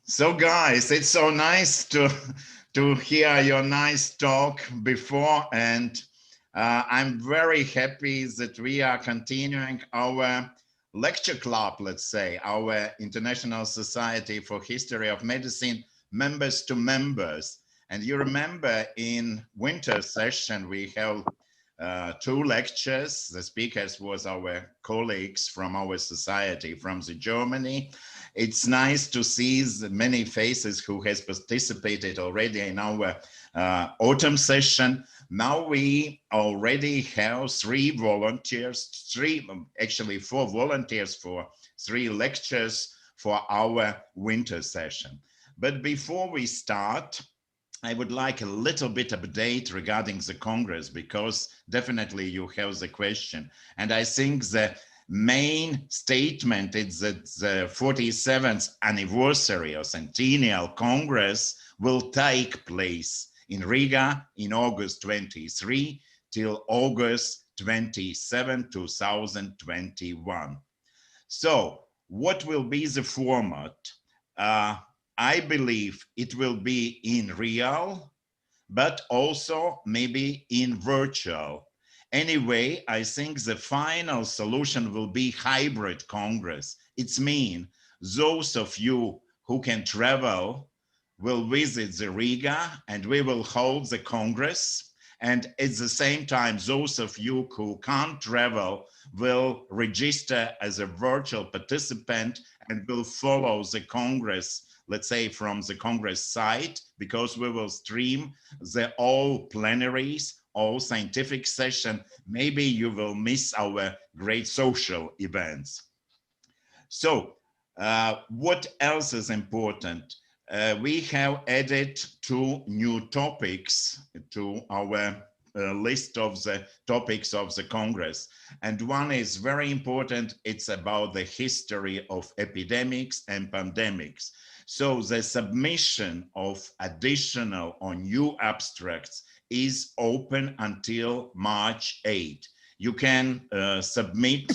So guys, it's so nice to hear your nice talk before, and I'm very happy that we are continuing our lecture club, let's say, our International Society for History of Medicine members to members. And you remember in winter session, we held two lectures. The speakers was our colleagues from our society from the Germany. It's nice to see the many faces who has participated already in our autumn session. Now we already have actually four volunteers for 3 lectures for our winter session. But before we start, I would like a little bit of update regarding the Congress, because definitely you have the question. And I think the main statement is that the 47th anniversary or centennial Congress will take place in Riga in August 23 till August 27, 2021. So what will be the format? I believe it will be in real, but also maybe in virtual. Anyway, I think the final solution will be hybrid Congress. It's mean those of you who can travel will visit the Riga and we will hold the Congress. And at the same time, those of you who can't travel will register as a virtual participant and will follow the Congress, let's say from the Congress site, because we will stream the all plenaries, all scientific session. Maybe you will miss our great social events. So what else is important? We have added 2 new topics to our list of the topics of the Congress. And one is very important. It's about the history of epidemics and pandemics. So the submission of additional or new abstracts is open until March 8. You can submit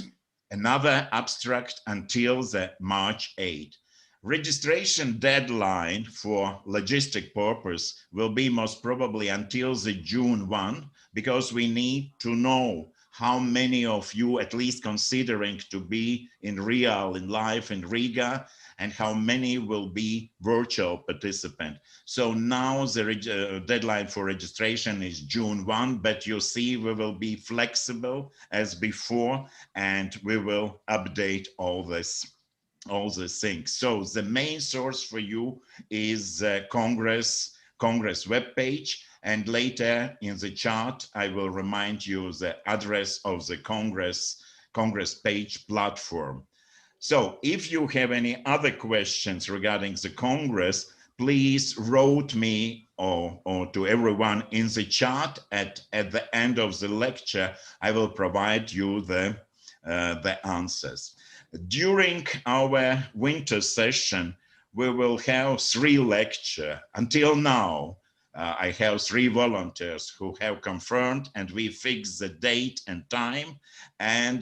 another abstract until the March 8. Registration deadline for logistic purpose will be most probably until the June 1, because we need to know how many of you at least considering to be in live in Riga, and how many will be virtual participant. So now the deadline for registration is June 1, but you see we will be flexible as before, and we will update all these things. So the main source for you is Congress webpage, and later in the chart I will remind you the address of the Congress page platform. So if you have any other questions regarding the Congress, please write me or to everyone in the chat. At the end of the lecture, I will provide you the answers. During our winter session, we will have 3 lectures. Until now, I have 3 volunteers who have confirmed, and we fix the date and time,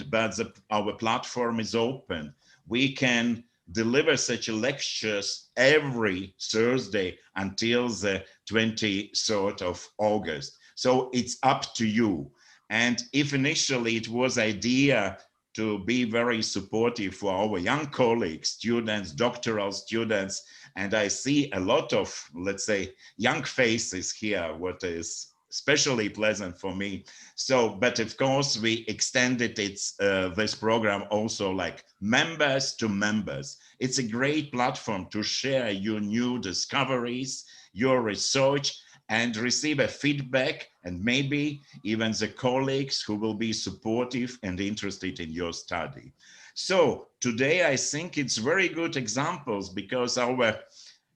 but our platform is open. We can deliver such lectures every Thursday until the 23rd of August. So it's up to you. And if initially it was idea to be very supportive for our young colleagues, students, doctoral students, and I see a lot of, let's say, young faces here, what is especially pleasant for me. So, but of course, we extended this program also like members to members. It's a great platform to share your new discoveries, your research, and receive a feedback, and maybe even the colleagues who will be supportive and interested in your study. So today I think it's very good examples, because our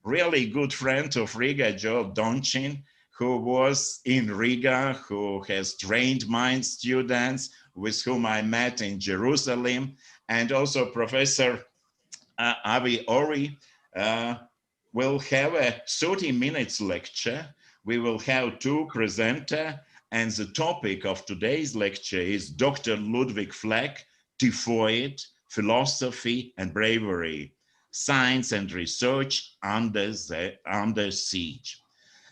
really good friend of Riga, Joel Donchin, who was in Riga, who has trained mine students with whom I met in Jerusalem, and also Professor Avi Ori will have a 30 minutes lecture. We will have 2 presenters, and the topic of today's lecture is Dr. Ludwick Fleck, Typhoid, Philosophy and Bravery. science and research under siege.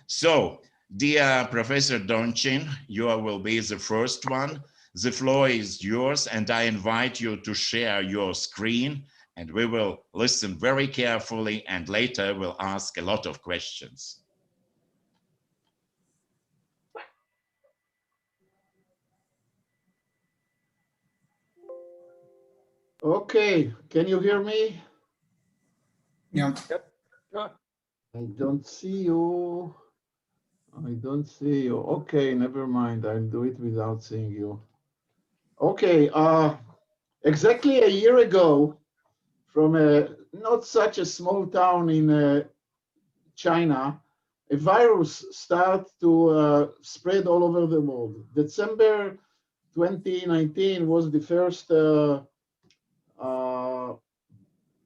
So, dear Professor Donchin, you will be the first one. The floor is yours, and I invite you to share your screen, and we will listen very carefully, and later we'll ask a lot of questions. Okay, can you hear me? Yeah. I don't see you. I don't see you. Okay, never mind. I'll do it without seeing you. Okay, exactly a year ago, from a not such a small town in China, a virus started to spread all over the world. December 2019 was the first uh,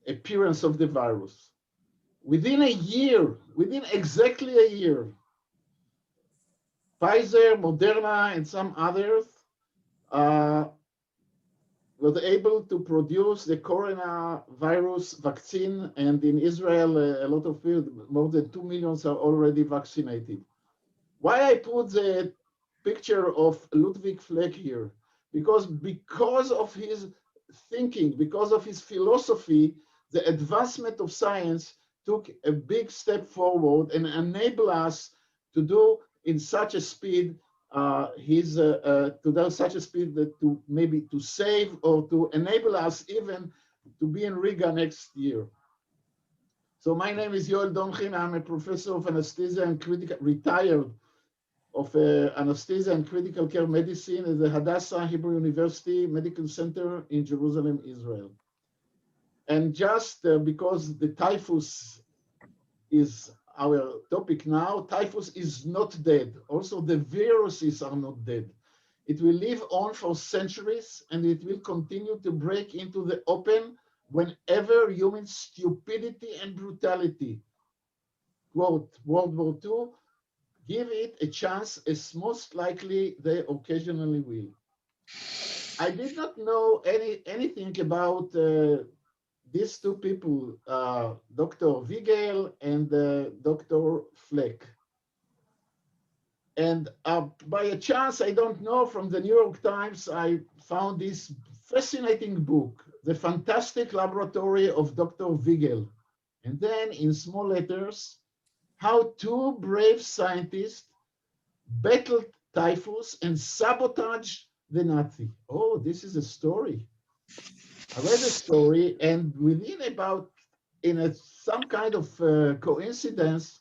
appearance of the virus. Within a year, within exactly a year, Pfizer, Moderna, and some others uh, was able to produce the coronavirus vaccine. And in Israel, a lot of people, more than 2 million are already vaccinated. Why I put the picture of Ludwick Fleck here? Because of his thinking, because of his philosophy, the advancement of science took a big step forward and enabled us to do in such a speed to do such a speed that to maybe to save or to enable us even to be in Riga next year. So my name is Yoel Donchin. I'm a professor of anesthesia and critical, retired of anesthesia and critical care medicine at the Hadassah Hebrew University Medical Center in Jerusalem, Israel. And just because the typhus is our topic now, typhus is not dead. Also, the viruses are not dead. It will live on for centuries, and it will continue to break into the open whenever human stupidity and brutality, quote, World War II, give it a chance, as most likely they occasionally will. I did not know anything about these two people, Dr. Wiegel and Dr. Fleck. And by a chance, I don't know, from the New York Times, I found this fascinating book, The Fantastic Laboratory of Dr. Wiegel. And then in small letters, how two brave scientists battled typhus and sabotaged the Nazi. Oh, this is a story. I read the story, and within about, some kind of coincidence,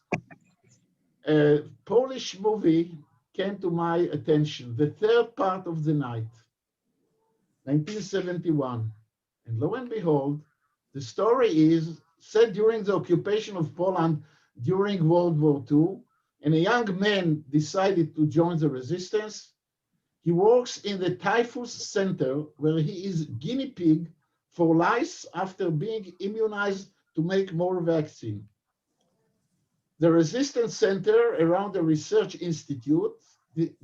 a Polish movie came to my attention, The Third Part of the Night, 1971. And lo and behold, the story is set during the occupation of Poland during World War II, and a young man decided to join the resistance. He works in the typhus center, where he is guinea pig for lice after being immunized to make more vaccine. The resistance center around the research institute.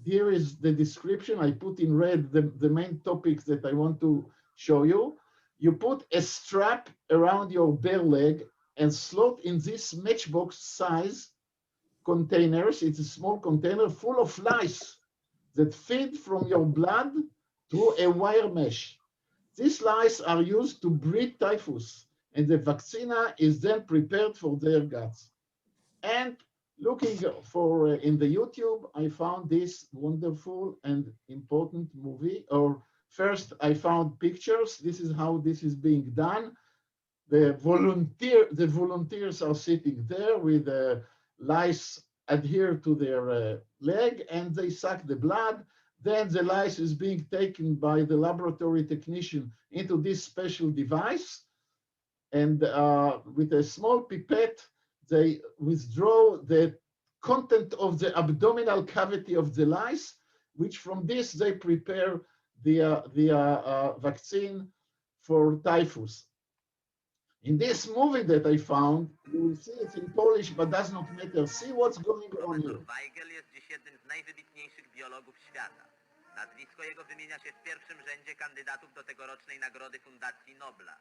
Here is the description. I put in red the main topics that I want to show you. You put a strap around your bare leg and slot in this matchbox size containers. It's a small container full of lice that feed from your blood through a wire mesh. These lice are used to breed typhus, and the vaccina is then prepared for their guts. And looking for in the YouTube, I found this wonderful and important movie. Or first, I found pictures. This is how this is being done. The volunteers are sitting there with lice adhere to their leg, and they suck the blood. Then the lice is being taken by the laboratory technician into this special device, and with a small pipette, they withdraw the content of the abdominal cavity of the lice, which from this they prepare the vaccine for typhus. In this movie that I found, you will see it's in Polish, but does not matter. See what's going on here. Profesor Weigel jest dziś jednym z najwybitniejszych biologów świata. Nazwisko jego wymienia się w pierwszym rzędzie kandydatów do tegorocznej nagrody Fundacji Nobla.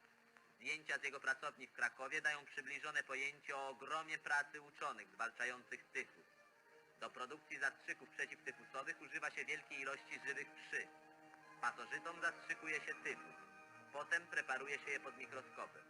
Zdjęcia z jego pracowni w Krakowie dają przybliżone pojęcie o ogromie pracy uczonych zwalczających tyfus. Do produkcji zastrzyków przeciwtyfusowych używa się wielkiej ilości żywych wszy. Pasożytom zastrzykuje się tyfus. Potem preparuje się je pod mikroskopem.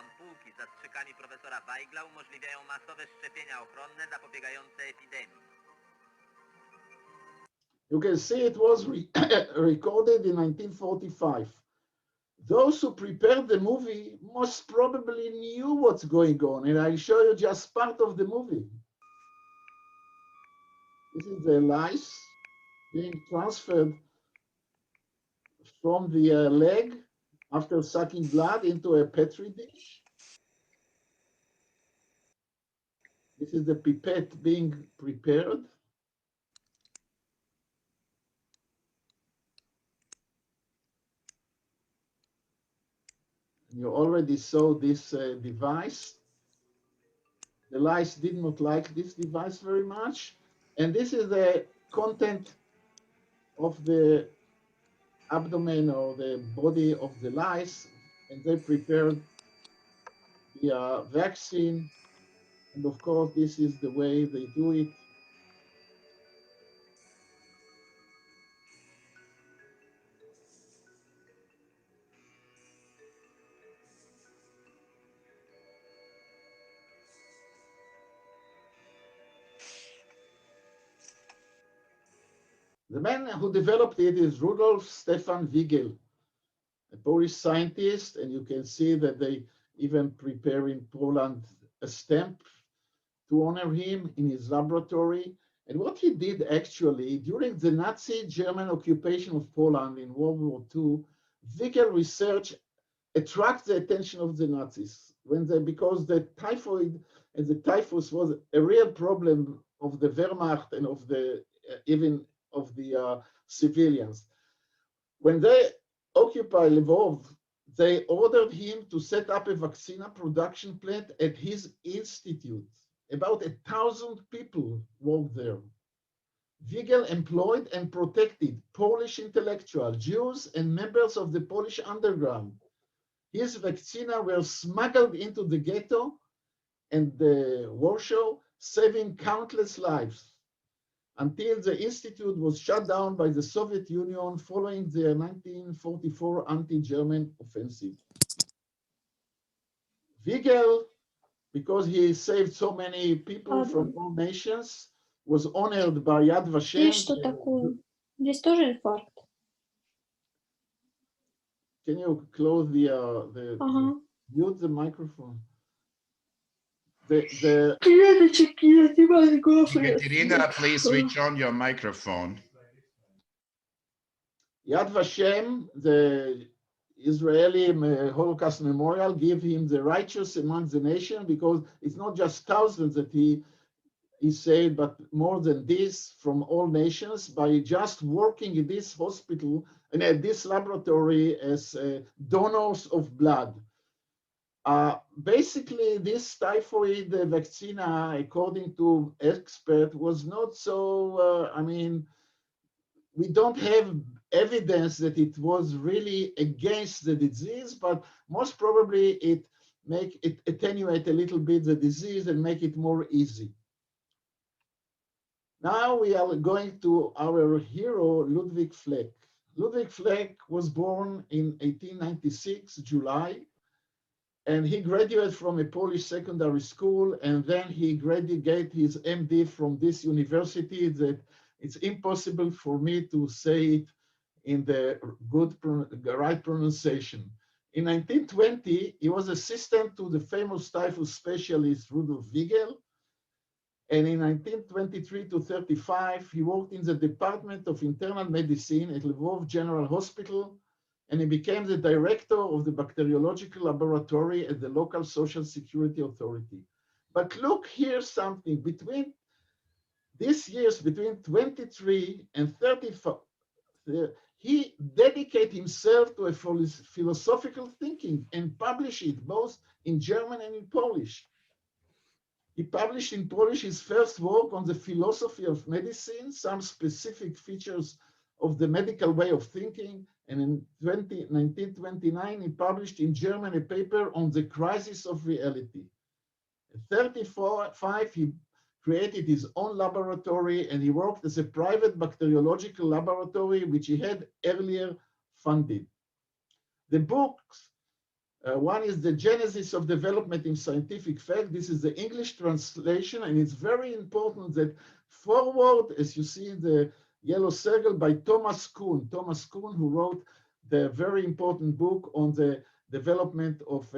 Ampułki z zastrzykami profesora Weigla umożliwiają masowe szczepienia ochronne zapobiegające epidemii. You can see it was recorded in 1945. Those who prepared the movie most probably knew what's going on, and I'll show you just part of the movie. This is the lice being transferred from the leg after sucking blood into a petri dish. This is the pipette being prepared. You already saw this device. The lice did not like this device very much. And this is the content of the abdomen or the body of the lice. And they prepared the vaccine. And of course, this is the way they do it. The man who developed it is Rudolf Stefan Wigel, a Polish scientist, and you can see that they even prepare in Poland a stamp to honor him in his laboratory. And what he did actually, during the Nazi German occupation of Poland in World War II, Wigel research attracted the attention of the Nazis because the typhoid and the typhus was a real problem of the Wehrmacht and of the even of the civilians. When they occupied Lvov, they ordered him to set up a vaccine production plant at his institute. About 1,000 people worked there. Wigel employed and protected Polish intellectuals, Jews, and members of the Polish underground. His vaccina were smuggled into the ghetto and the Warsaw, saving countless lives, until the institute was shut down by the Soviet Union following the 1944 anti-German offensive. Wigel, because he saved so many people from all nations, was honored by Yad Vashem. Здесь что такое? Здесь тоже инфаркт. Can you close mute the microphone? Katerina, please switch on your microphone. Yad Vashem, the Israeli Holocaust Memorial, gave him the righteous among the nation, because it's not just thousands that he saved, but more than this from all nations, by just working in this hospital and at this laboratory as donors of blood. Basically, this typhoid vaccine, according to experts, was not so, we don't have evidence that it was really against the disease, but most probably it attenuate a little bit the disease and make it more easy. Now we are going to our hero, Ludwick Fleck. Ludwick Fleck was born in 1896, July, and he graduated from a Polish secondary school, and then he graduated his MD from this university that it's impossible for me to say it in the right pronunciation. In 1920, he was assistant to the famous typhus specialist Rudolf Wigel, and in 1923 to 35, he worked in the Department of Internal Medicine at Lvov General Hospital, and he became the director of the bacteriological laboratory at the local Social Security Authority. But look here something, between these years, between 23 and 35, he dedicated himself to a philosophical thinking and published it both in German and in Polish. He published in Polish his first work on the philosophy of medicine, some specific features of the medical way of thinking. And in 1929, he published in German a paper on the crisis of reality. At 35, he created his own laboratory, and he worked as a private bacteriological laboratory, which he had earlier funded. The books, one is The Genesis of Development in Scientific Fact. This is the English translation, and it's very important that forward, as you see in the yellow circle, by Thomas Kuhn. Thomas Kuhn, who wrote the very important book on the development of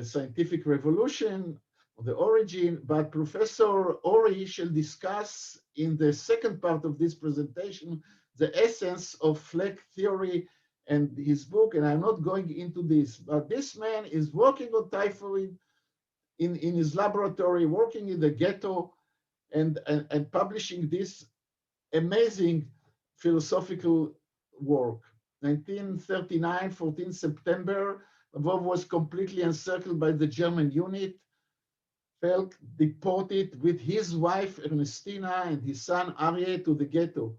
scientific revolution, the origin, but Professor Ori shall discuss in the second part of this presentation the essence of Fleck theory and his book, and I'm not going into this, but this man is working on typhoid in his laboratory, working in the ghetto, and publishing this amazing philosophical work. 1939, 14 September, Lvov was completely encircled by the German unit. Fleck deported with his wife Ernestina and his son Aryeh to the ghetto.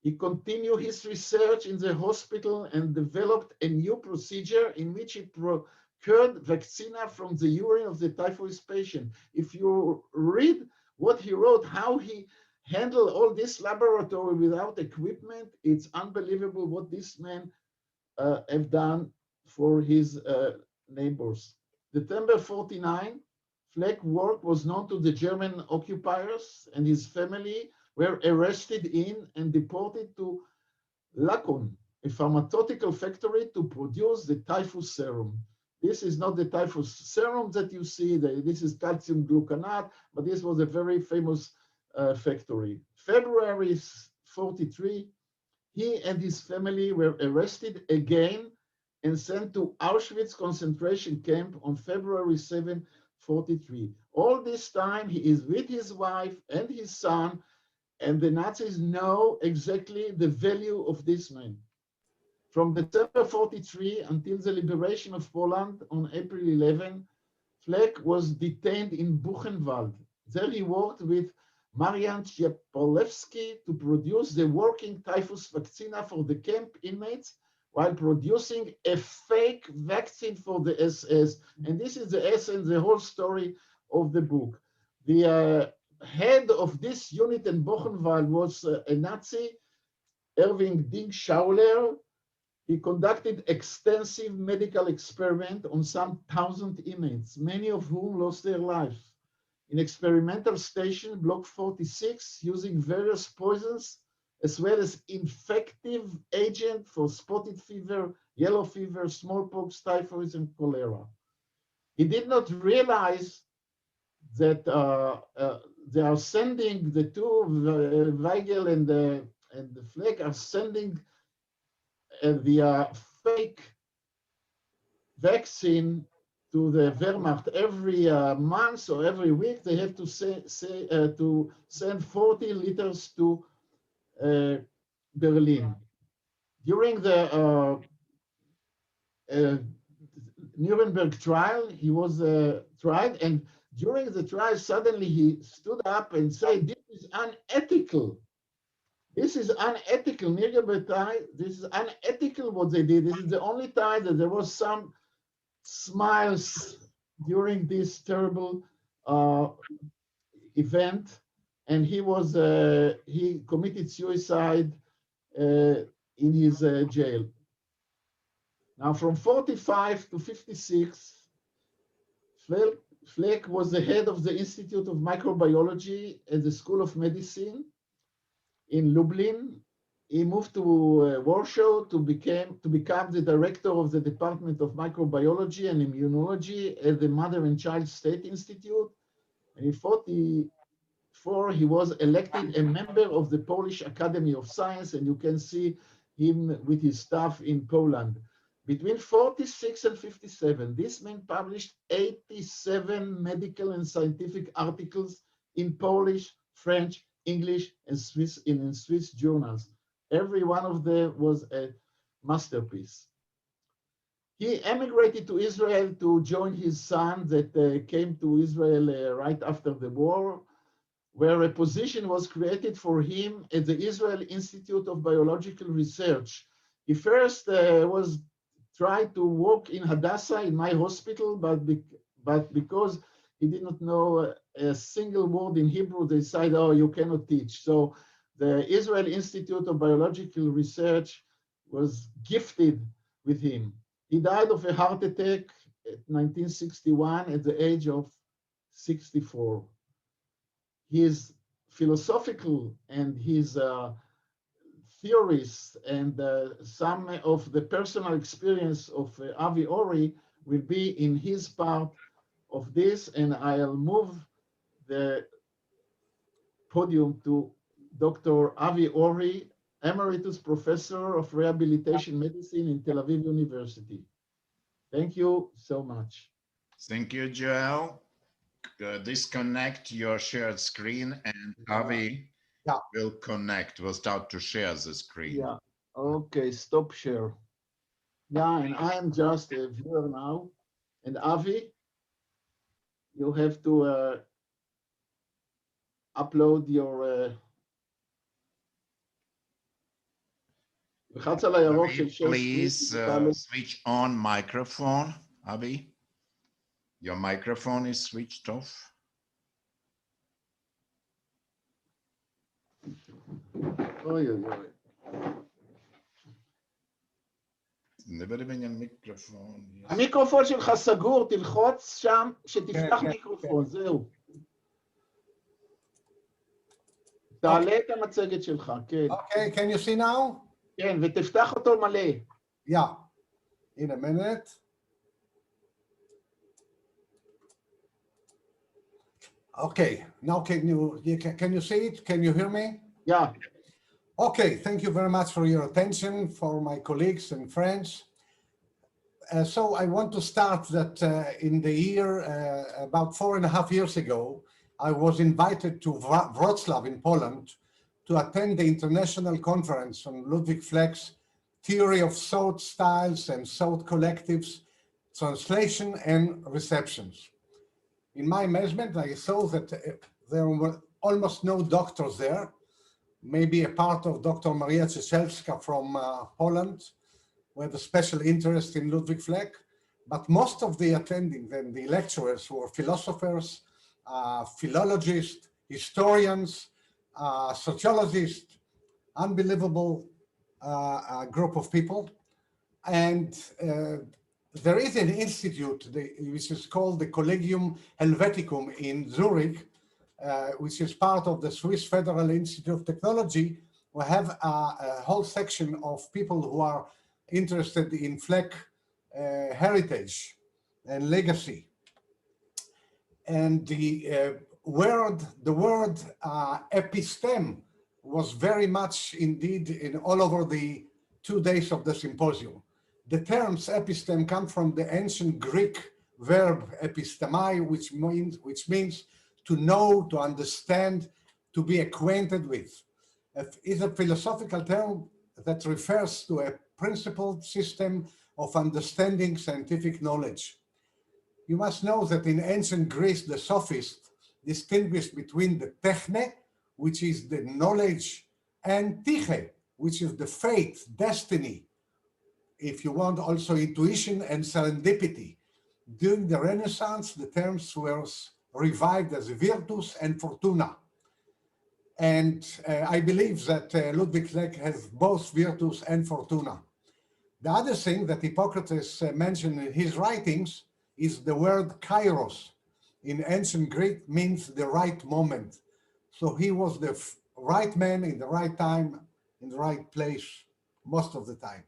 He continued his research in the hospital and developed a new procedure in which he procured vaccina from the urine of the typhus patient. If you read what he wrote, how he handled all this laboratory without equipment, it's unbelievable what this man have done for his neighbors. September 49, Fleck's work was known to the German occupiers, and his family were arrested in and deported to Lacan, a pharmaceutical factory, to produce the typhus serum. This is not the typhus serum that you see, this is calcium gluconate, but this was a very famous factory. February 43, he and his family were arrested again and sent to Auschwitz concentration camp on February 7, 43. All this time, he is with his wife and his son, and the Nazis know exactly the value of this man. From December 43 until the liberation of Poland on April 11, Fleck was detained in Buchenwald. There he worked with Marian Ciepolewski to produce the working typhus vaccina for the camp inmates while producing a fake vaccine for the SS. And this is the essence, the whole story of the book. The head of this unit in Buchenwald was a Nazi, Erwin Ding Schauler. He conducted extensive medical experiment on some 1,000 inmates, many of whom lost their lives. In experimental station, block 46, using various poisons, as well as infective agent for spotted fever, yellow fever, smallpox, typhoid, and cholera. He did not realize that they are sending the two, Weigel and the Fleck are sending the fake vaccine to the Wehrmacht every month or every week. They have to to send 40 liters to Berlin. During the Nuremberg trial, he was tried, and during the trial, suddenly he stood up and said, "This is unethical. This is unethical. This is unethical what they did." This is the only time that there was some smiles during this terrible event, and he committed suicide in his jail. Now, from 45 to 56, Fleck was the head of the Institute of Microbiology at the School of Medicine in Lublin. He moved to Warsaw to become the director of the Department of Microbiology and Immunology at the Mother and Child State Institute. And in 1944, he was elected a member of the Polish Academy of Science, and you can see him with his staff in Poland. Between 46 and 57, this man published 87 medical and scientific articles in Polish, French, English, and Swiss journals. Every one of them was a masterpiece. He emigrated to Israel to join his son that came to Israel right after the war, where a position was created for him at the Israel Institute of Biological Research. He first was tried to work in Hadassah, in my hospital, but because he did not know a single word in Hebrew, they decided, oh, you cannot teach. So the Israel Institute of Biological Research was gifted with him. He died of a heart attack in 1961 at the age of 64. His philosophical and his theories and some of the personal experience of Avi Ori will be in his part of this, and I'll move the podium to Dr. Avi Ori, Emeritus Professor of Rehabilitation Medicine in Tel Aviv University. Thank you so much. Thank you, Joel. Disconnect your shared screen, and Avi will connect. We'll start to share the screen. Yeah. Okay, stop share. Yeah, and I am just a viewer now. And Avi, you have to upload your... Avi, please switch on microphone. Avi, your microphone is switched off. אוי אוי אוי. המיקרופון שלך סגור, תלחוץ שם, שתפתח מיקרופון, זהו. תעלה את המצגת שלך, כן. Okay, can you see now? כן, ותפתח אותו מלא. Yeah, in a minute. Okay, now can you see it? Can you hear me? Yeah. Okay, thank you very much for your attention, for my colleagues and friends. So I want to start that in the year, about 4.5 years ago, I was invited to Wrocław in Poland to attend the international conference on Ludwick Fleck's theory of thought styles and thought collectives, translation and receptions. In my amazement, I saw that there were almost no doctors there, maybe a part of Dr. Maria Ciesielska from Poland, with a special interest in Ludwick Fleck, but most of the attending and the lecturers were philosophers, philologists, historians, sociologists, unbelievable group of people. And there is an institute which is called the Collegium Helveticum in Zurich, which is part of the Swiss Federal Institute of Technology. We have a whole section of people who are interested in Fleck heritage and legacy. And the word episteme was very much indeed in all over the 2 days of the symposium. The terms episteme come from the ancient Greek verb epistemai, which means to know, to understand, to be acquainted with. It's a philosophical term that refers to a principled system of understanding scientific knowledge. You must know that in ancient Greece, the sophists distinguished between the techne, which is the knowledge, and tyche, which is the fate, destiny, if you want, also intuition and serendipity. During the Renaissance, the terms were revived as virtus and fortuna. And I believe that Ludwick Fleck has both virtus and fortuna. The other thing that Hippocrates mentioned in his writings is the word kairos. In ancient Greek means the right moment. So he was the right man in the right time, in the right place, most of the time.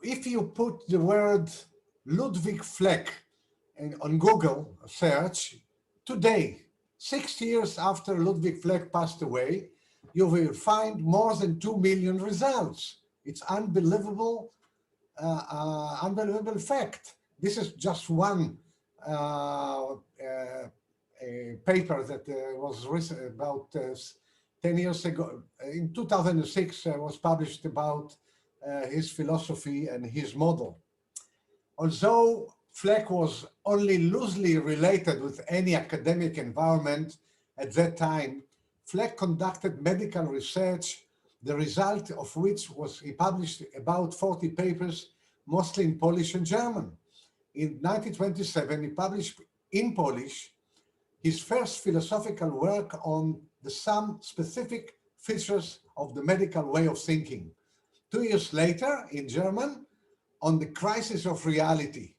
If you put the word Ludwick Fleck on Google search, today, 60 years after Ludwick Fleck passed away, you will find more than 2 million results. It's unbelievable, unbelievable fact. This is just one a paper that was written about 10 years ago. In 2006, was published about his philosophy and his model. Although Fleck was only loosely related with any academic environment at that time, Fleck conducted medical research, the result of which was he published about 40 papers, mostly in Polish and German. In 1927, he published in Polish his first philosophical work on some specific features of the medical way of thinking. 2 years later, in German, on the crisis of reality.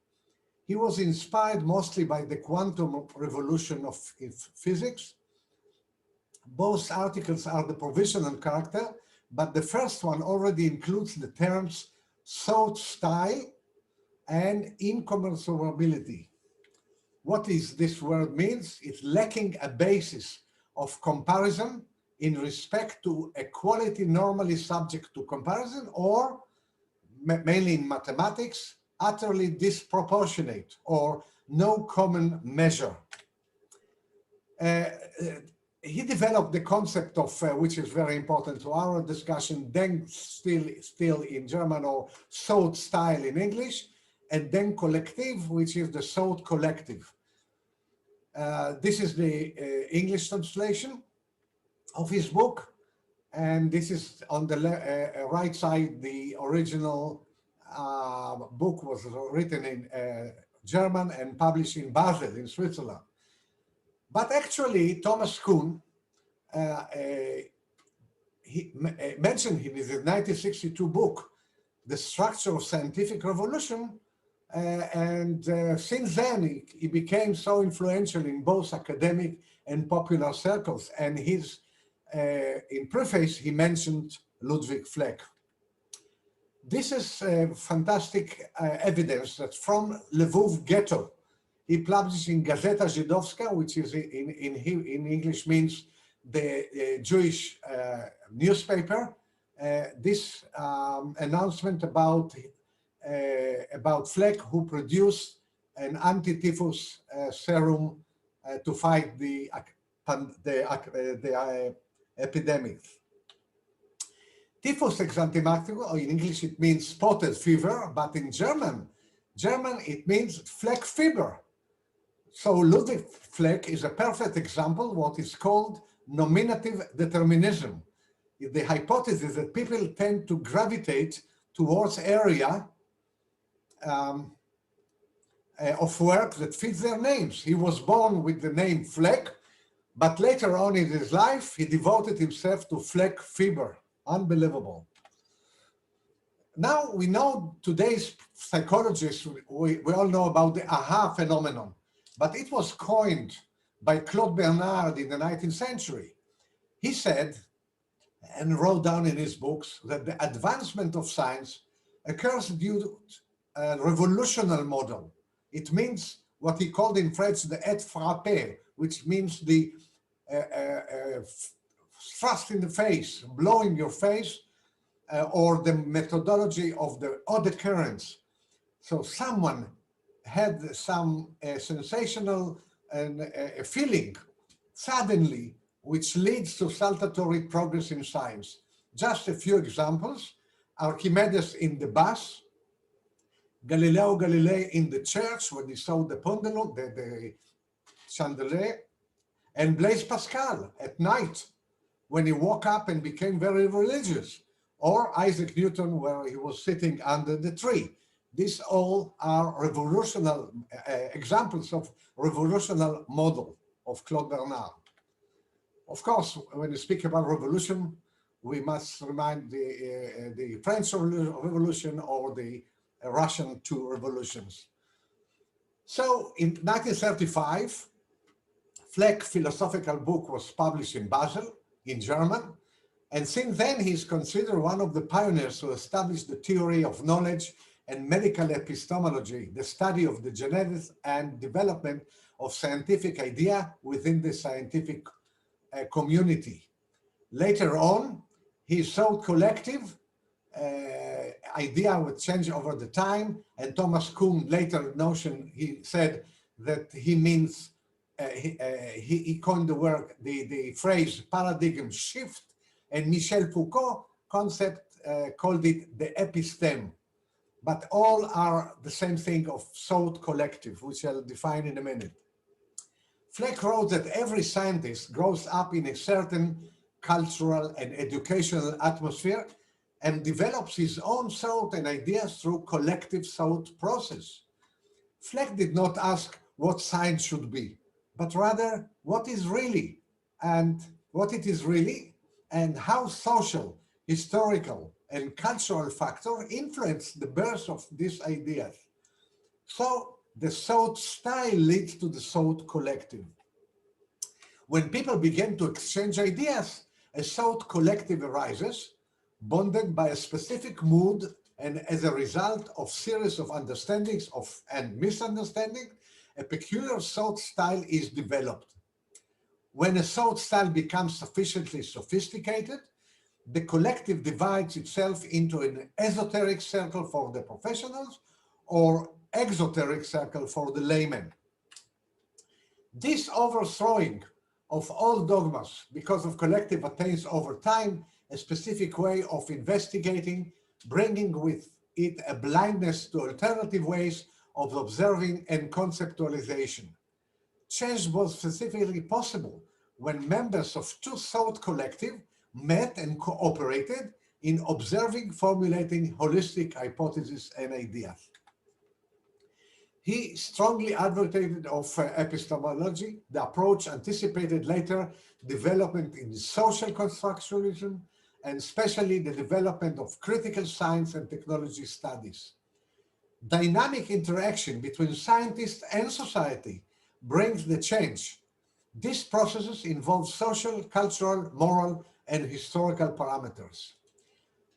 He was inspired mostly by the quantum revolution of physics. Both articles are the provisional character, but the first one already includes the terms thought style and incommensurability. What is this word means? It's lacking a basis of comparison in respect to a quality normally subject to comparison, or mainly in mathematics, utterly disproportionate or no common measure. He developed the concept of, which is very important to our discussion, then still in German, or thought style in English, and then collective, which is the thought collective. This is the English translation of his book, and this is on the right side. The original book was written in German and published in Basel in Switzerland. But actually, Thomas Kuhn, he mentioned in his 1962 book, The Structure of Scientific Revolution, and since then he became so influential in both academic and popular circles. And his, in preface, he mentioned Ludwick Fleck. This is fantastic evidence that from Lvov ghetto, he published in Gazeta Żydowska, which is in English means the Jewish newspaper, this announcement about Fleck, who produced an anti-typhus serum to fight the epidemic. Typhus exanthematic, or in English it means spotted fever, but in German it means Fleck fever. So Ludwig Fleck is a perfect example of what is called nominative determinism. The hypothesis that people tend to gravitate towards area of work that fits their names. He was born with the name Fleck, but later on in his life, he devoted himself to Fleck fever. Unbelievable. Now we know today's psychologists, we all know about the aha phenomenon, but it was coined by Claude Bernard in the 19th century. He said, and wrote down in his books, that the advancement of science occurs due to a revolutionary model. It means what he called in French the et frappé, which means the thrust in the face, blowing your face, or the methodology of the odd occurrence. So someone had some sensational feeling suddenly, which leads to saltatory progress in science. Just a few examples: Archimedes in the bus, Galileo Galilei in the church when he saw the pendulum, the chandelier, and Blaise Pascal at night when he woke up and became very religious, or Isaac Newton where he was sitting under the tree. These all are revolutionary examples of revolutionary model of Claude Bernard. Of course, when we speak about revolution, we must remind the French Revolution or the Russian two revolutions. So in 1935, Fleck's philosophical book was published in Basel, in German, and since then he's considered one of the pioneers who established the theory of knowledge and medical epistemology, the study of the genetics and development of scientific idea within the scientific community. Later on, his thought collective idea would change over the time, and Thomas Kuhn later notion, he said that he means, he coined the word, the phrase paradigm shift, and Michel Foucault concept called it the episteme. but all are the same thing of thought collective, which I'll define in a minute. Fleck wrote that every scientist grows up in a certain cultural and educational atmosphere and develops his own thought and ideas through collective thought process. Fleck did not ask what science should be, but rather what is really and what it is really, and how social, historical, and cultural factors influence the birth of these ideas. So the thought style leads to the thought collective. When people begin to exchange ideas, a thought collective arises, bonded by a specific mood, and as a result of series of understandings and misunderstandings, a peculiar thought style is developed. When a thought style becomes sufficiently sophisticated, the collective divides itself into an esoteric circle for the professionals or exoteric circle for the layman. This overthrowing of all dogmas because of collective attains over time a specific way of investigating, bringing with it a blindness to alternative ways of observing and conceptualization. Change was specifically possible when members of two thought collective met and cooperated in observing, formulating holistic hypotheses and ideas. He strongly advocated of epistemology, the approach anticipated later development in social constructionism, and especially the development of critical science and technology studies. Dynamic interaction between scientists and society brings the change. These processes involve social, cultural, moral, and historical parameters.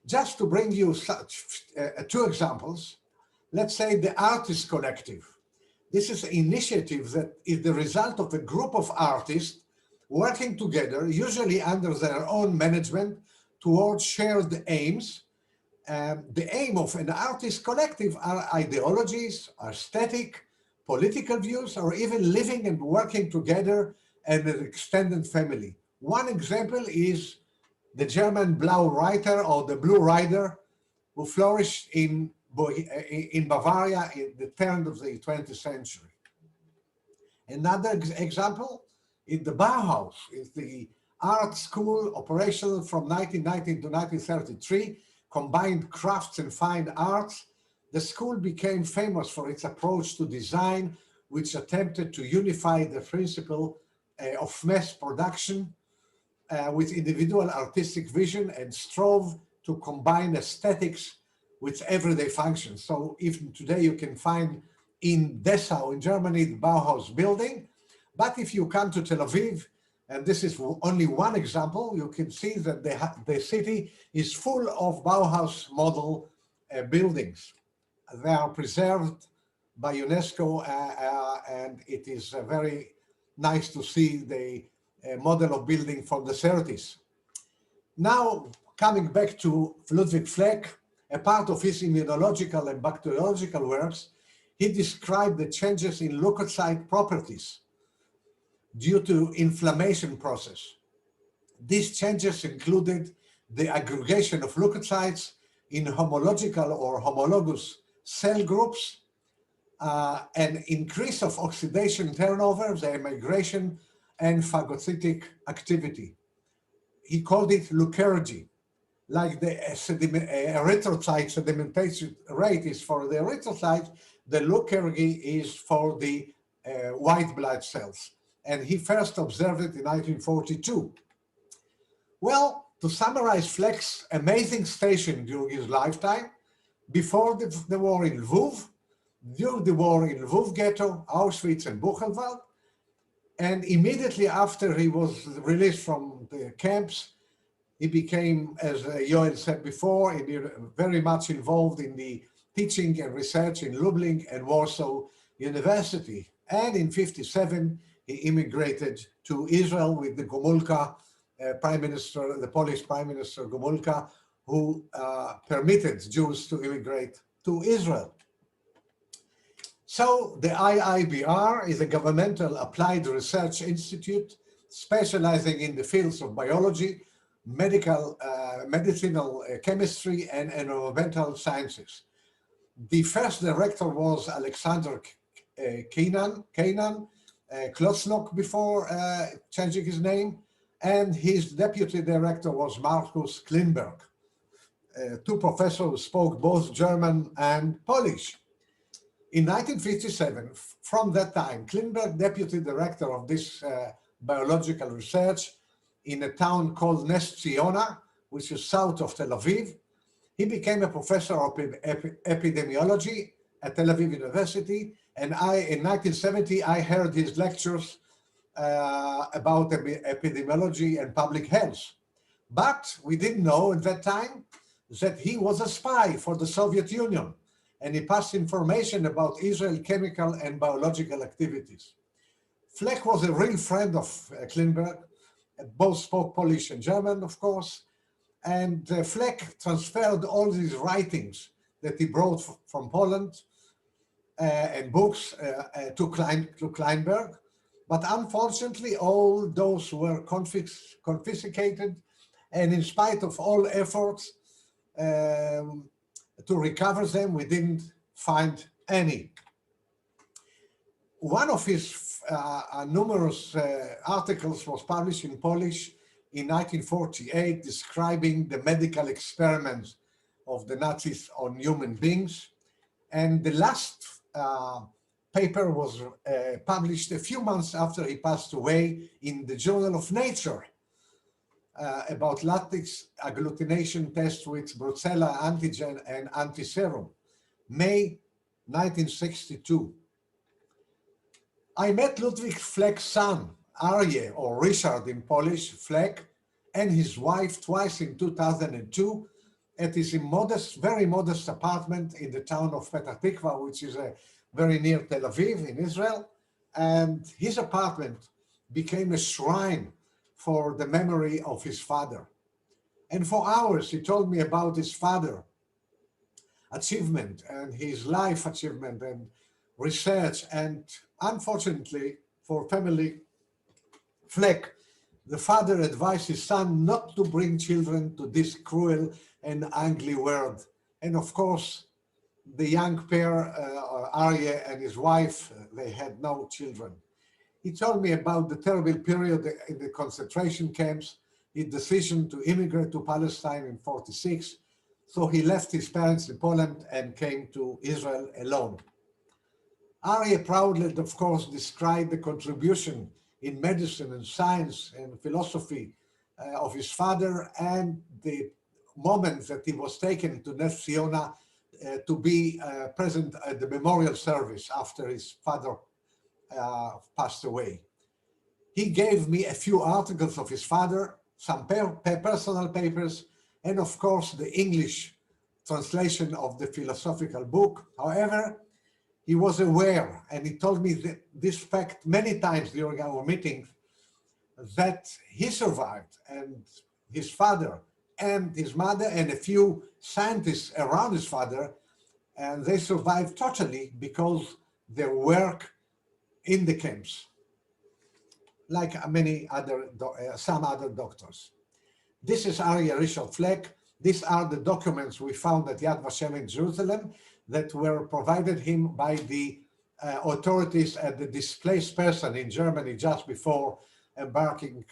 Just to bring you such two examples, let's say the Artist Collective. This is an initiative that is the result of a group of artists working together, usually under their own management, towards shared aims. The aim of an artist collective are ideologies, aesthetic, political views, or even living and working together as an extended family. One example is the German Blau Reiter or the Blue Rider, who flourished in Bavaria in the turn of the 20th century. Another example is the Bauhaus, is the art school operational from 1919 to 1933, combined crafts and fine arts. The school became famous for its approach to design, which attempted to unify the principle of mass production with individual artistic vision and strove to combine aesthetics with everyday functions. So even today you can find in Dessau in Germany, the Bauhaus building, but if you come to Tel Aviv, and this is only one example, you can see that the city is full of Bauhaus model buildings. They are preserved by UNESCO and it is very nice to see the model of building from the 30s. Now, coming back to Ludwick Fleck, a part of his immunological and bacteriological works, he described the changes in leukocyte properties due to inflammation process. These changes included the aggregation of leukocytes in homological or homologous cell groups, an increase of oxidation turnover, their migration, and phagocytic activity. He called it leukergy. Like the erythrocyte sedimentation rate is for the erythrocytes, the leukergy is for the white blood cells. And he first observed it in 1942. Well, to summarize Fleck's amazing station during his lifetime, before the war in Lviv, during the war in Lviv ghetto, Auschwitz and Buchenwald, and immediately after he was released from the camps, he became, as Yoel said before, very much involved in the teaching and research in Lublin and Warsaw University. And in '57, he immigrated to Israel with the Gomulka prime minister, the Polish prime minister Gomulka, who permitted Jews to immigrate to Israel. So the IIBR is a governmental applied research institute specializing in the fields of biology, medicinal chemistry, and environmental sciences. The first director was Alexander Kainan Klotznok before changing his name, and his deputy director was Markus Klinberg. Two professors who spoke both German and Polish. In 1957, from that time, Klinberg, deputy director of this biological research in a town called Nes Ziona, which is south of Tel Aviv. He became a professor of epidemiology at Tel Aviv University, and in 1970, I heard his lectures about epidemiology and public health. But we didn't know at that time that he was a spy for the Soviet Union, and he passed information about Israel chemical and biological activities. Fleck was a real friend of Klinberg. Both spoke Polish and German, of course, and Fleck transferred all these writings that he brought from Poland and books to Klinberg. But unfortunately, all those were confiscated, and in spite of all efforts to recover them, we didn't find any. One of his numerous articles was published in Polish in 1948, describing the medical experiments of the Nazis on human beings. And the last paper was published a few months after he passed away in the Journal of Nature about latex agglutination tests with Brucella antigen and antiserum, May 1962. I met Ludwick Fleck's son, Aryeh, or Richard in Polish, Fleck, and his wife twice in 2002 at his very modest apartment in the town of Petah Tikva, which is very near Tel Aviv in Israel. And his apartment became a shrine for the memory of his father. And for hours, he told me about his father achievement and his life achievement and research. And unfortunately for family Fleck, the father advised his son not to bring children to this cruel and ugly world. And of course, the young pair, Aryeh and his wife, they had no children. He told me about the terrible period in the concentration camps, his decision to immigrate to Palestine in '46. So he left his parents in Poland and came to Israel alone. Aryeh proudly, of course, described the contribution in medicine and science and philosophy of his father, and the moment that he was taken to Nes Ziona to be present at the memorial service after his father passed away. He gave me a few articles of his father, some personal papers, and of course the English translation of the philosophical book. However, he was aware, and he told me this fact many times during our meetings, that he survived, and his father and his mother and a few scientists around his father, and they survived totally because their work in the camps, like some other doctors. This is Aryeh Richard Fleck. These are the documents we found at Yad Vashem in Jerusalem that were provided him by the authorities at the displaced person in Germany just before embarking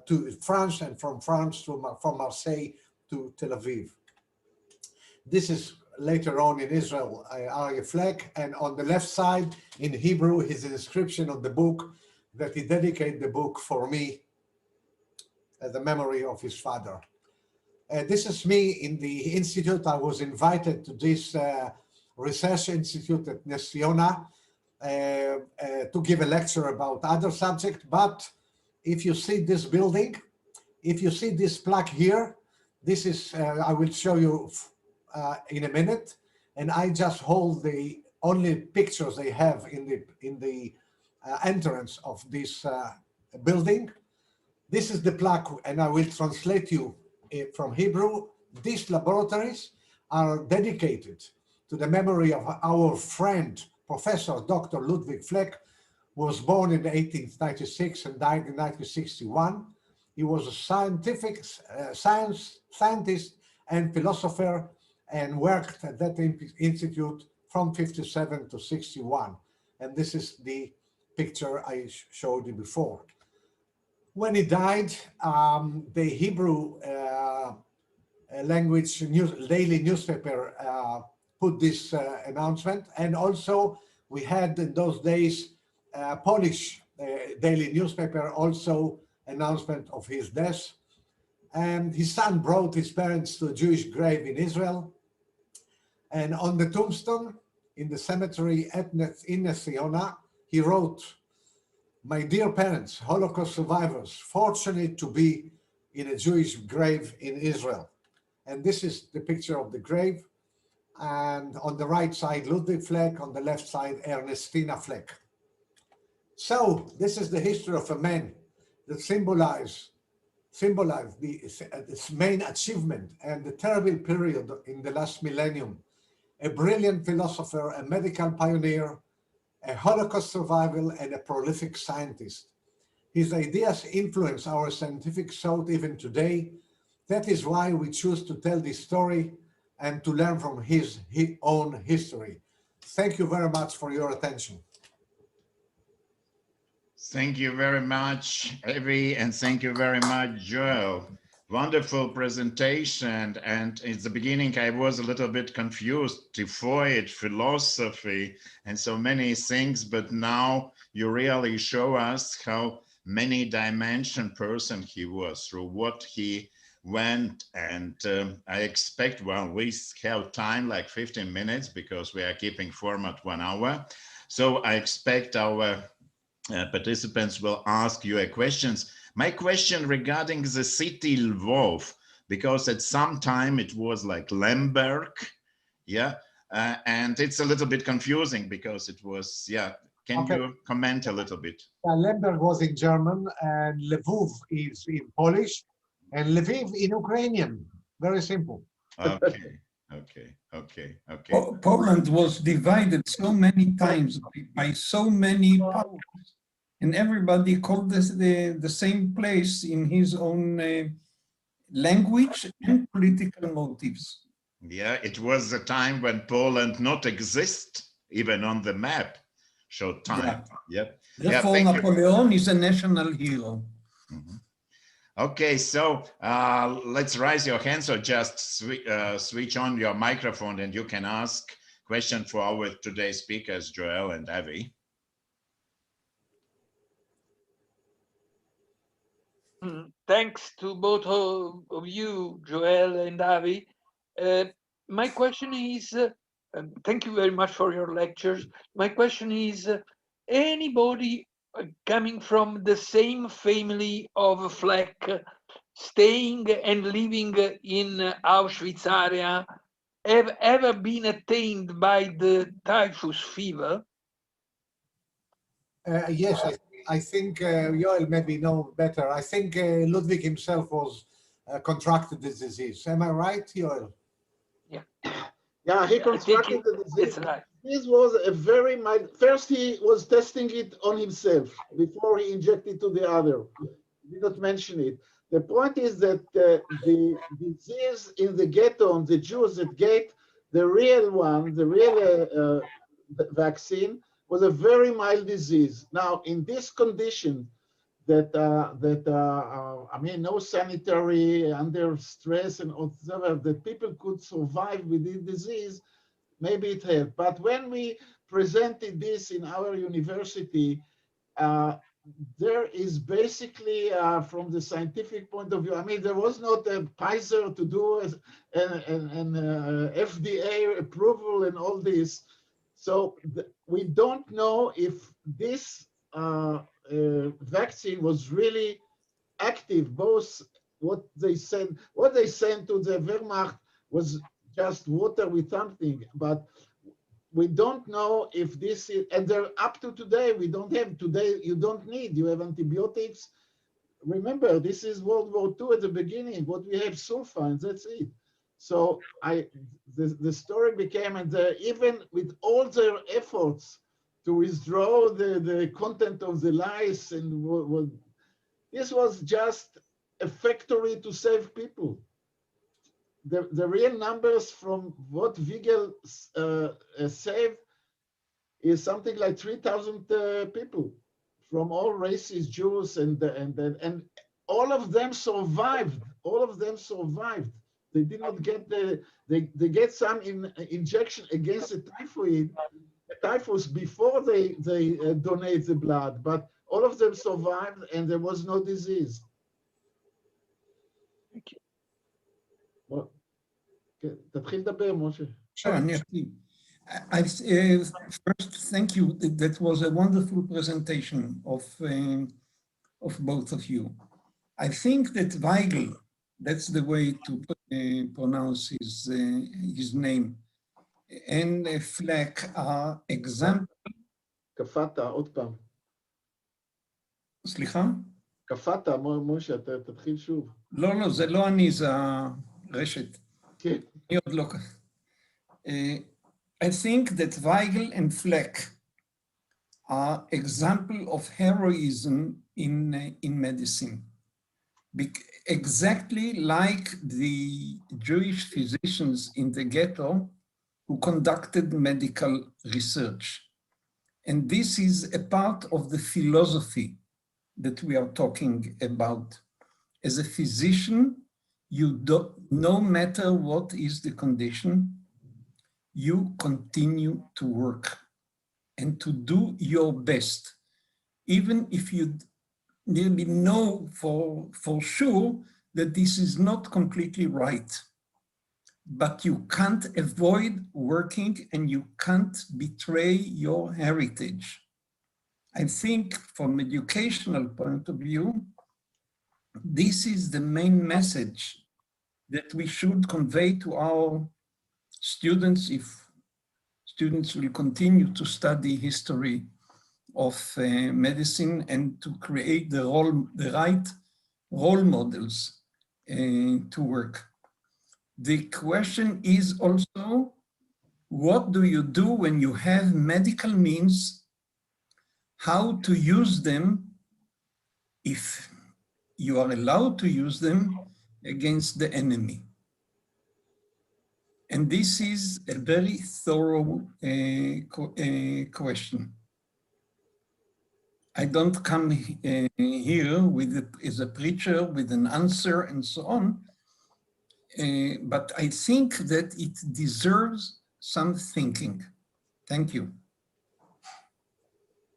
to France, and from France from Marseille to Tel Aviv. This is later on in Israel, Aryeh Fleck, and on the left side in Hebrew, his inscription on the book that he dedicated the book for me as a memory of his father. This is me in the institute. I was invited to this research institute at Nes Ziona to give a lecture about other subjects. But if you see this building, if you see this plaque here, this is, I will show you in a minute. And I just hold the only pictures they have in the entrance of this building. This is the plaque, and I will translate you from Hebrew. These laboratories are dedicated to the memory of our friend, Professor Dr. Ludwick Fleck, who was born in 1896 and died in 1961. He was a scientist and philosopher, and worked at that institute from 57 to 61. And this is the picture I showed you before. When he died, the Hebrew language daily newspaper put this announcement, and also we had in those days Polish daily newspaper also announcement of his death. And his son brought his parents to a Jewish grave in Israel, and on the tombstone in the cemetery in Ness Ziona, he wrote, "My dear parents, Holocaust survivors, fortunate to be in a Jewish grave in Israel." And this is the picture of the grave. And on the right side, Ludwick Fleck, on the left side, Ernestina Fleck. So this is the history of a man that symbolize this main achievement and the terrible period in the last millennium. A brilliant philosopher, a medical pioneer, a Holocaust survivor, and a prolific scientist. His ideas influence our scientific thought even today. That is why we choose to tell this story and to learn from his own history. Thank you very much for your attention. Thank you very much, Avi, and thank you very much, Joel. Wonderful presentation. And in the beginning, I was a little bit confused, Typhoid, philosophy, and so many things, but now you really show us how many dimension person he was, through what he went. And I expect, well, we have time like 15 minutes because we are keeping format 1 hour. So I expect our participants will ask you questions. My question regarding the city Lvov, because at some time it was like Lemberg, yeah, and it's a little bit confusing because it was, yeah. Can you comment a little bit? Lemberg was in German, and Lvov is in Polish, and Lviv in Ukrainian. Very simple. Okay. Poland was divided so many times by so many powers, and everybody called this the same place in his own language and political motives. Yeah, it was a time when Poland not exist even on the map. Short time. Yeah. Therefore, Napoleon is a national hero. Mm-hmm. Okay, so let's raise your hands or just switch on your microphone and you can ask question for our today's speakers, Joel and Avi. Thanks to both of you, Joel and Avi. My question is, thank you very much for your lectures. My question is, anybody coming from the same family of Fleck, staying and living in Auschwitz area, have ever been attained by the typhus fever? Yes, I think Yoel maybe know better. I think Ludwig himself was contracted this disease. Am I right, Yoel? Yeah, he contracted the disease. It's right. This was a very mild. First, he was testing it on himself before he injected to the other. He did not mention it. The point is that the disease in the ghetto, on the Jews at Gate, the real one, the real vaccine, was a very mild disease. Now, in this condition, I mean, no sanitary, under stress and whatever, that people could survive with this disease, maybe it helped. But when we presented this in our university, there is basically, from the scientific point of view, I mean, there was not a Pfizer to do an FDA approval and all this. So we don't know if this vaccine was really active. Both what they sent to the Wehrmacht was just water with something, but we don't know if this is, and they're up to today, we don't have today, you don't need, you have antibiotics. Remember, this is World War II at the beginning, what we have sulfines, that's it. So the story became, and even with all their efforts to withdraw the content of the lies, and this was just a factory to save people. the real numbers from what Wiegel saved is something like 3,000 people from all races, Jews, and all of them survived. All of them survived. They did not get they get some injection against the typhus before they donate the blood, but all of them survived and there was no disease. Thank you. Well, תתחיל לדבר, משה. Sure, first, thank you. That was a wonderful presentation of both of you. I think that Weigel, that's the way to pronounce his name, and Fleck are example. קפאת, עוד פעם. סליחה? קפאת, משה, תתחיל שוב. לא, זה לא אני, זה הרשת. כן. אני עוד לא. I think that Weigel and Fleck are example of heroism in medicine. Exactly like the Jewish physicians in the ghetto who conducted medical research. And this is a part of the philosophy that we are talking about. As a physician, no matter what is the condition, you continue to work and to do your best, even if you nearly know for sure that this is not completely right. But you can't avoid working and you can't betray your heritage. I think from an educational point of view, this is the main message that we should convey to our students if students will continue to study history of medicine and to create the right role models to work. The question is also, what do you do when you have medical means, how to use them if you are allowed to use them against the enemy? And this is a very thorough question. I don't come here as a preacher with an answer and so on, but I think that it deserves some thinking. Thank you.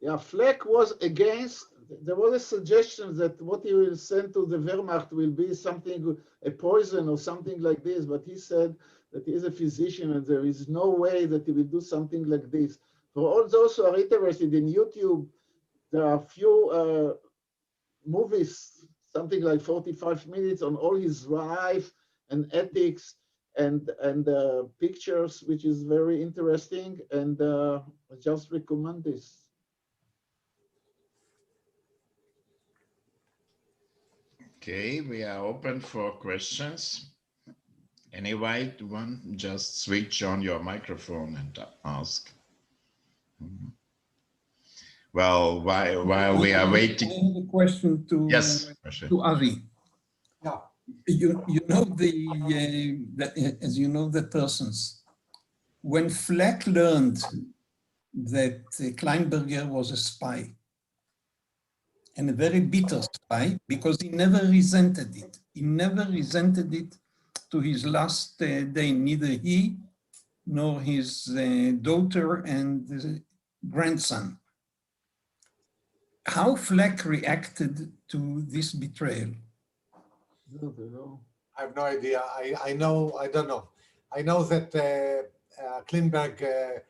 Yeah, Fleck was against, there was a suggestion that what he will send to the Wehrmacht will be something, a poison or something like this, but he said that he is a physician and there is no way that he will do something like this. For all those who are interested in YouTube, there are a few movies, something like 45 minutes on all his life and ethics and pictures, which is very interesting. And I just recommend this. Okay, we are open for questions. Anyway, one, just switch on your microphone and ask. Well, while we are waiting. I have a question to, yes, to Avi. Yeah. You know as you know the persons. When Fleck learned that Kleinberger was a spy, and a very bitter spy, because he never resented it. He never resented it to his last day, neither he nor his daughter and grandson. How Fleck reacted to this betrayal? I have no idea. I don't know. I know that Kleinberg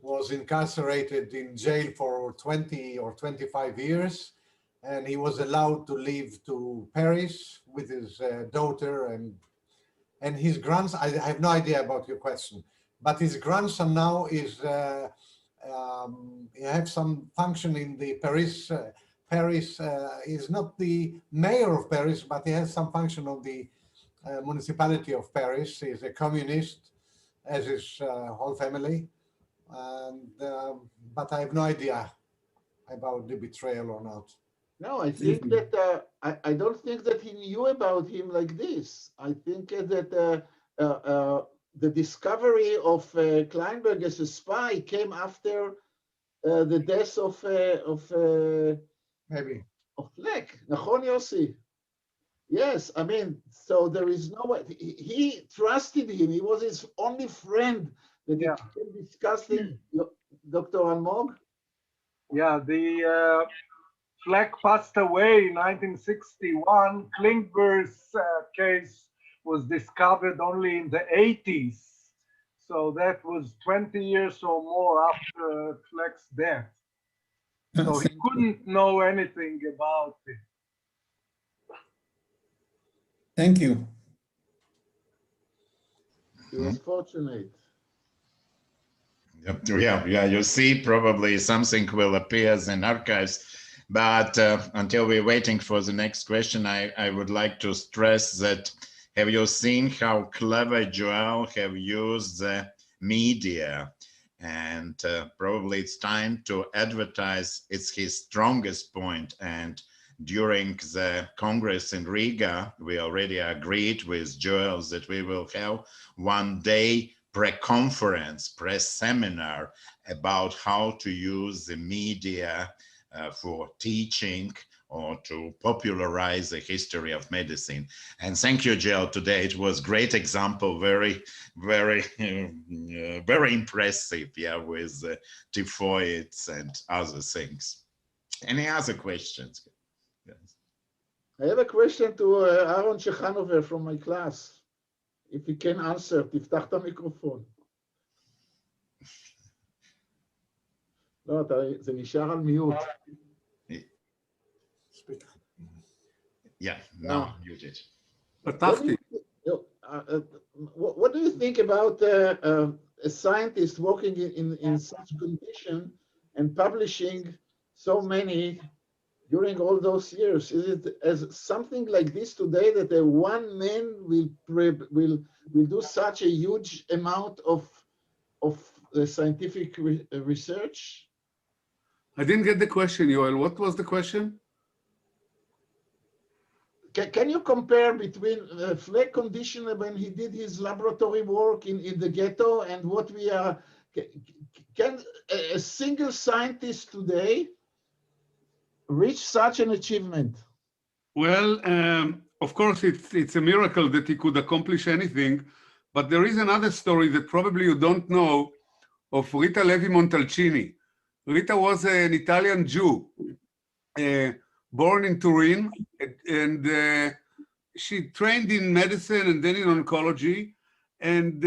was incarcerated in jail for 20 or 25 years, and he was allowed to leave to Paris with his daughter and his grandson. I have no idea about your question, but his grandson now is he has some function in the Paris. Paris is not the mayor of Paris, but he has some function on the municipality of Paris. He's a communist, as his whole family. And, but I have no idea about the betrayal or not. No, I think that I don't think that he knew about him like this. I think that the discovery of Kleinberg as a spy came after the death of Fleck. Nachon Yossi. Yes, I mean, so there is no way. He trusted him. He was his only friend that he can discuss things. Dr. Almog? Yeah, the Fleck passed away in 1961. Klingberg's case was discovered only in the 80s. So that was 20 years or more after Fleck's death. So he couldn't know anything about it. Thank you. He was fortunate. Yeah, you see, probably something will appear in archives. But until we're waiting for the next question, I would like to stress that, have you seen how clever Yoel have used the media? And probably it's time to advertise. It's his strongest point. And during the Congress in Riga, we already agreed with Yoel that we will have one day pre-conference, press seminar about how to use the media for teaching or to popularize the history of medicine. And thank you, Yoel, today. It was great example, very, very, very impressive, yeah, with typhoids and other things. Any other questions? Yes. I have a question to Aaron Shechanover from my class. If he can answer, תפתח את המיקרופון. לא, זה נשאר על מיוט. Yeah, no, you did. What do you think about a scientist working in such condition and publishing so many during all those years? Is it as something like this today that a one man will do such a huge amount of scientific research? I didn't get the question, Yoel. What was the question? Can you compare between Fleck condition when he did his laboratory work in the ghetto and what we are? Can a single scientist today reach such an achievement? Well, of course, it's a miracle that he could accomplish anything, but there is another story that probably you don't know of Rita Levi Montalcini. Rita was an Italian Jew, born in Turin, and she trained in medicine and then in oncology, and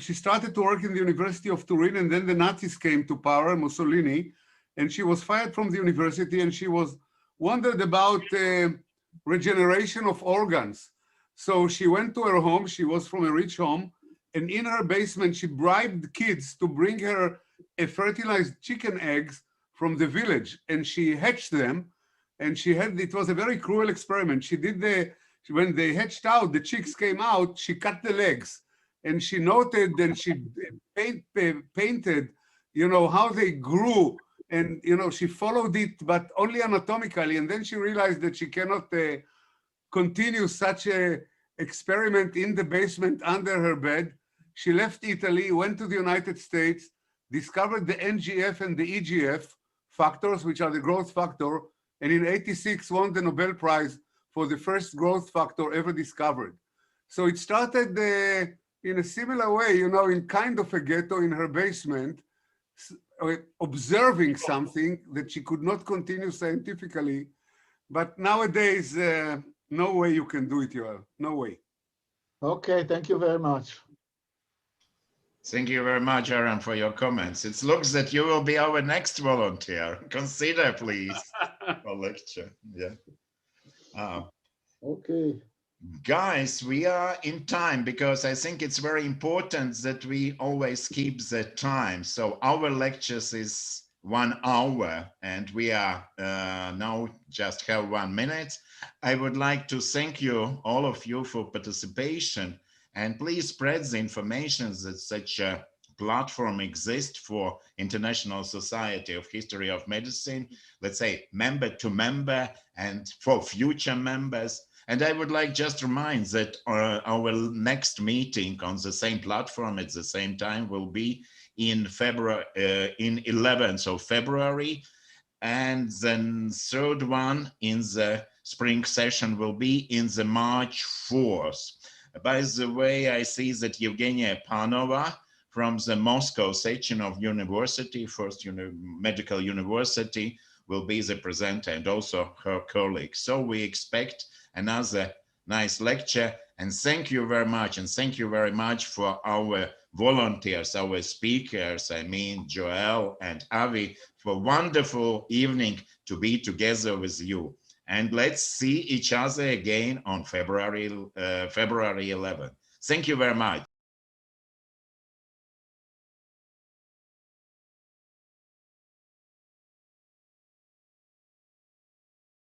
she started to work in the University of Turin, and then the Nazis came to power, Mussolini, and she was fired from the university, and she was wondered about regeneration of organs. So she went to her home. She was from a rich home, and in her basement, she bribed kids to bring her a fertilized chicken eggs from the village, and she hatched them. And it was a very cruel experiment. When they hatched out, the chicks came out, she cut the legs, and she noted and she painted, how they grew. And, she followed it, but only anatomically. And then she realized that she cannot continue such a experiment in the basement under her bed. She left Italy, went to the United States, discovered the NGF and the EGF factors, which are the growth factor, and in '86 won the Nobel Prize for the first growth factor ever discovered. So it started in a similar way, in kind of a ghetto in her basement, observing something that she could not continue scientifically. But nowadays, no way you can do it, Yoel. No way. Okay, thank you very much. Thank you very much, Aaron, for your comments. It looks that you will be our next volunteer. Consider, please, a lecture. Yeah. Okay. Guys, we are in time because I think it's very important that we always keep the time. So our lectures is 1 hour and we are now just have 1 minute. I would like to thank you, all of you, for participation. And please spread the information that such a platform exists for International Society of History of Medicine, let's say member to member and for future members. And I would like just to remind that our next meeting on the same platform at the same time will be in February, in 11th of February. And then third one in the spring session will be in the March 4th. By the way, I see that Evgenia Panova from the Moscow section of university, first medical university, will be the presenter, and also her colleague. So we expect another nice lecture, and thank you very much. And thank you very much for our volunteers, our speakers, I mean, Yoel and Avi, for a wonderful evening to be together with you. And let's see each other again on February 11th. Thank you very much.